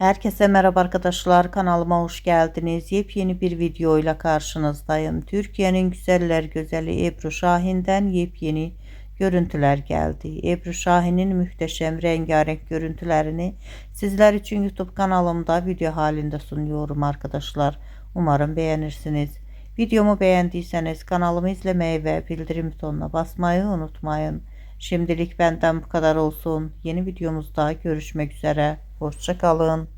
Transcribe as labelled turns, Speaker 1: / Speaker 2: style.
Speaker 1: Herkese merhaba arkadaşlar, kanalıma hoş geldiniz. Yepyeni bir videoyla karşınızdayım. Türkiye'nin güzeller güzeli Ebru Şahin'den yepyeni görüntüler geldi. Ebru Şahin'in muhteşem rengarenk görüntülerini sizler için YouTube kanalımda video halinde sunuyorum arkadaşlar. Umarım beğenirsiniz. Videomu beğendiyseniz kanalımı izlemeyi ve bildirim butonuna basmayı unutmayın. Şimdilik benden bu kadar olsun. Yeni videomuzda görüşmek üzere. Hoşça kalın.